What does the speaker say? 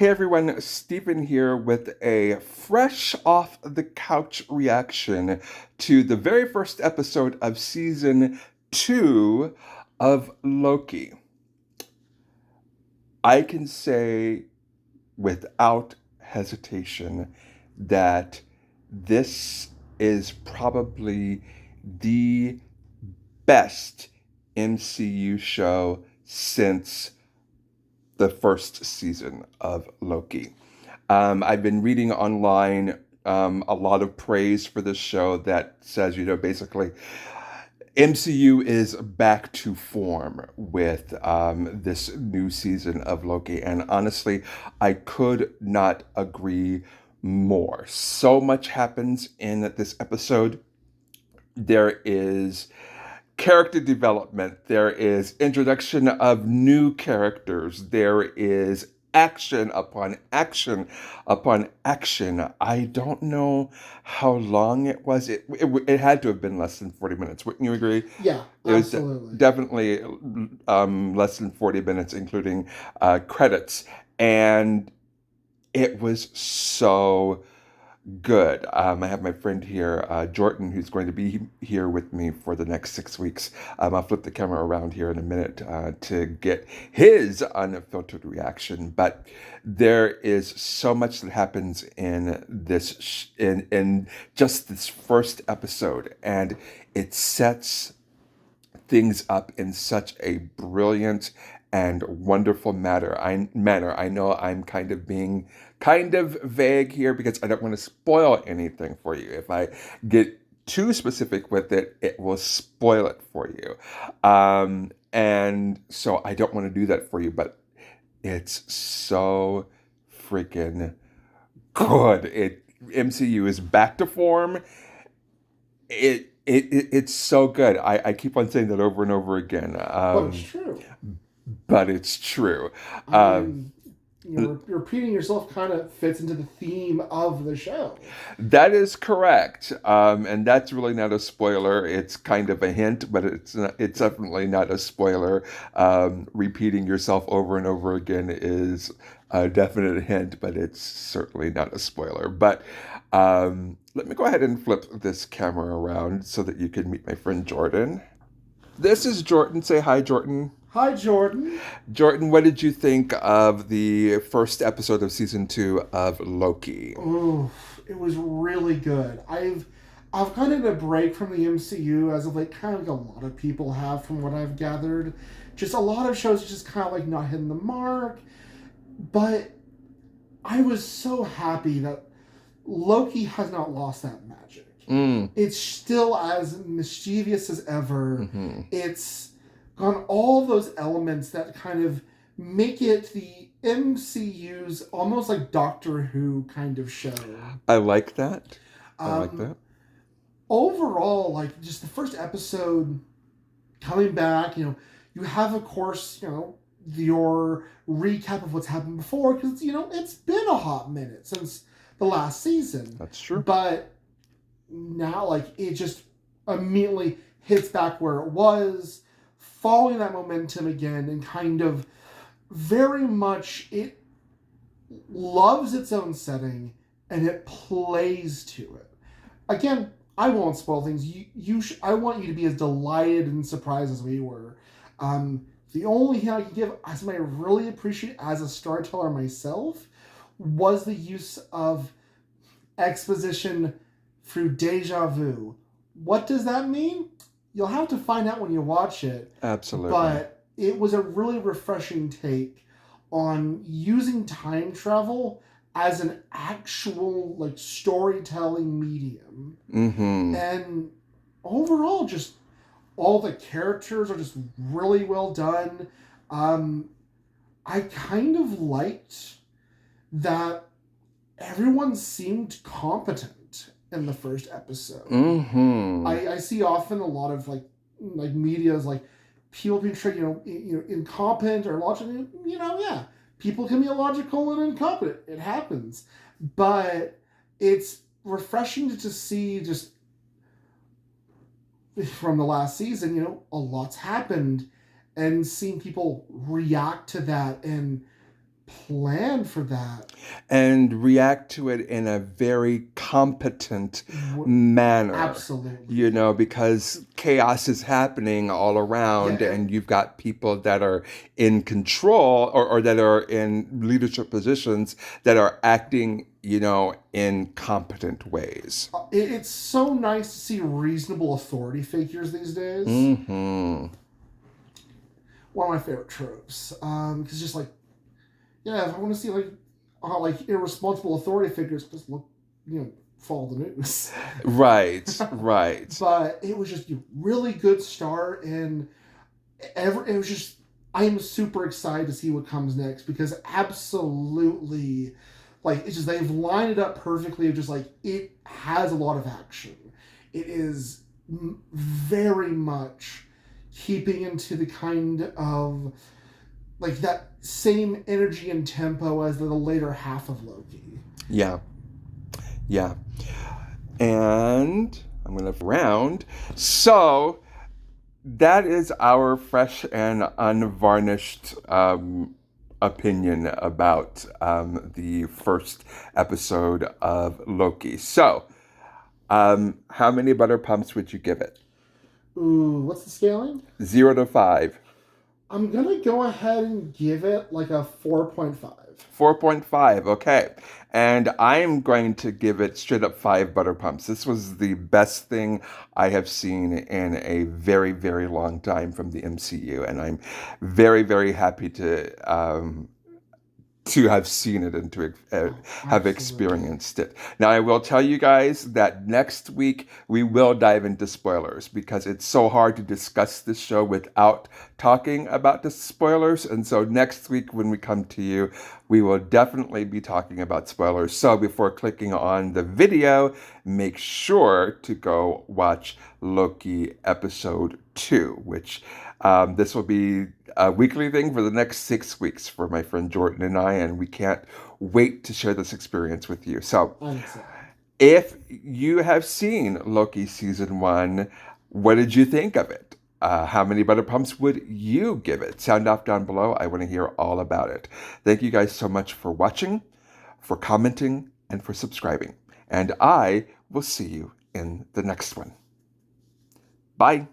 Hey everyone, Stephen here with a fresh off the couch reaction to the very first episode of season 2 of Loki. I can say without hesitation that this is probably the best MCU show since the first season of Loki. I've been reading online a lot of praise for this show that says, basically MCU is back to form with this new season of Loki. And honestly, I could not agree more. So much happens in this episode. There is character development, there is introduction of new characters, there is action upon action upon action. I don't know how long it was. It had to have been less than 40 minutes. Wouldn't you agree? Yeah, It was absolutely. definitely less than 40 minutes, including credits. And it was so good. I have my friend here, Jordan, who's going to be here with me for the next 6 weeks. I'll flip the camera around here in a minute to get his unfiltered reaction. But there is so much that happens in in just this first episode, and it sets things up in such a brilliant and wonderful manner. I know I'm kind of being kind of vague here because I don't want to spoil anything for you. If I get too specific with it, it will spoil it for you. And so I don't want to do that for you, but it's so freaking good. MCU is back to form. It's so good. I keep on saying that over and over again. But it's true. But it's true. I Um, mean, repeating yourself kind of fits into the theme of the show. that is correct. And that's really not a spoiler. It's kind of a hint, but it's definitely not a spoiler. Repeating yourself over and over again is a definite hint, but it's certainly not a spoiler. But let me go ahead and flip this camera around so that you can meet my friend Jordan. This is Jordan. Say hi, Jordan. Hi, Jordan. Jordan, what did you think of the first episode of season 2 of Loki? Oof, it was really good. I've kind of a break from the MCU as of like kind of like a lot of people have from what I've gathered. Just a lot of shows just kind of like not hitting the mark. But I was so happy that Loki has not lost that magic. Mm. It's still as mischievous as ever. Hmm. It's gone all those elements that kind of make it the MCU's almost like Doctor Who kind of show. I like that. I like Um, that. Overall, like just the first episode coming back, you have, of course, your recap of what's happened before because, it's been a hot minute since the last season. That's true. But now, like, it just immediately hits back where it was, following that momentum again, and kind of very much it loves its own setting and it plays to it. Again, I won't spoil things. I want you to be as delighted and surprised as we were. The only thing I can give, something I really appreciate as a storyteller myself, was the use of exposition through deja vu. What does that mean? You'll have to find out when you watch it. Absolutely. But it was a really refreshing take on using time travel as an actual like storytelling medium. Mm-hmm. And overall, just all the characters are just really well done. I kind of liked that everyone seemed competent in the first episode. Mm-hmm. I see often a lot of like media is like people being treated incompetent or illogical. Yeah, people can be illogical and incompetent. It happens, but it's refreshing to see just from the last season. A lot's happened, and seeing people react to that and plan for that. and react to it in a very competent W- manner. Absolutely. You know, because chaos is happening all Yeah, around, and you've got people that are in control or that are in leadership positions that are acting, you know, in competent ways. it's so nice to see reasonable authority figures these days. Hmm. One of my favorite tropes. Because just like, yeah, if I want to see like irresponsible authority figures, just look, follow the news. Right, right. But it was just a really good start, and it was just. I am super excited to see what comes next because absolutely, like it's just they've lined it up perfectly. Of just like it has a lot of action. It is very much keeping into the kind of like that same energy and tempo as the later half of Loki. Yeah, yeah. And I'm going to round. So that is our fresh and unvarnished opinion about the first episode of Loki. So, how many butter pumps would you give it? Ooh, what's the scaling? 0 to 5. I'm gonna go ahead and give it like a 4.5. 4.5, okay. And I'm going to give it straight up 5 butter pumps. This was the best thing I have seen in a very, very long time from the MCU. And I'm very, very happy to have seen it and to Oh, have absolutely. experienced it. Now, I will tell you guys that next week we will dive into spoilers because it's so hard to discuss this show without talking about the spoilers. And so next week when we come to you, we will definitely be talking about spoilers. So before clicking on the video, make sure to go watch Loki episode 2, which this will be a weekly thing for the next 6 weeks for my friend Jordan and I, and we can't wait to share this experience with you. So, I'm excited. if you have seen Loki season 1, what did you think of it? How many butter pumps would you give it? Sound off down below. I want to hear all about it. Thank you guys so much for watching, for commenting, and for subscribing. And I will see you in the next one. Bye.